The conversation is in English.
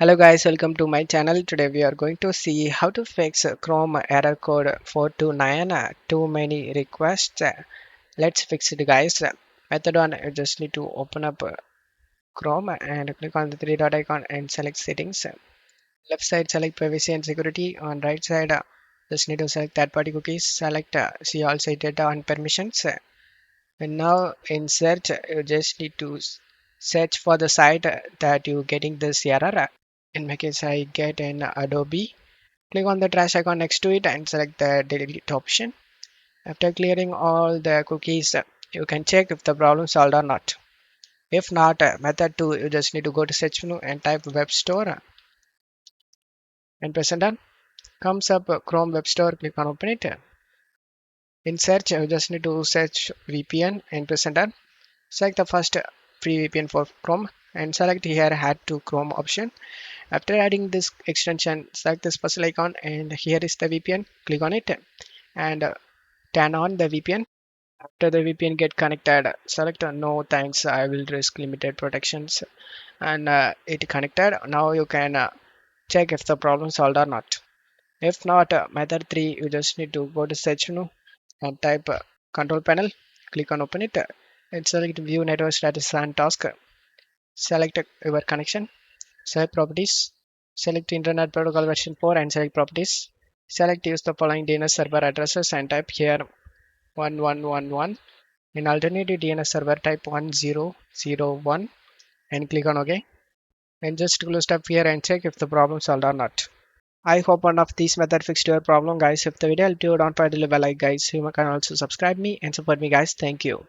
Hello guys, welcome to my channel. Today we are going to see how to fix Chrome error code 429 too many requests. Let's fix it guys. Method 1, you just need to open up Chrome and click on the three dot icon and select settings. Left side select privacy and security. On right side just need to select third party cookies. Select see all site data and permissions. And now in search you just need to search for the site that you getting this error. In my case, I get an Adobe. Click on the trash icon next to it and select the delete option. After clearing all the cookies, you can check if the problem solved or not. If not, method 2, you just need to go to search menu and type web store and press enter. Comes up Chrome web store, click on open it. In search, you just need to search VPN and press enter. Select the first free VPN for Chrome and select here add to Chrome option. After adding this extension, select this puzzle icon and here is the VPN. Click on it and turn on the VPN. After the VPN get connected, select no thanks, I will risk limited protections and it connected. Now you can check if the problem solved or not. If not, method 3, you just need to go to search menu and type control panel. Click on open it and select view network status and task. Select your connection. Select properties. Select Internet Protocol version 4 and select properties. Select use the following DNS server addresses and type here 1111. In alternative DNS server type 1001 and click on OK. And just close up here and check if the problem solved or not. I hope one of these method fixed your problem guys. If the video helped you, don't forget to leave a like guys. You can also subscribe me and support me guys. Thank you.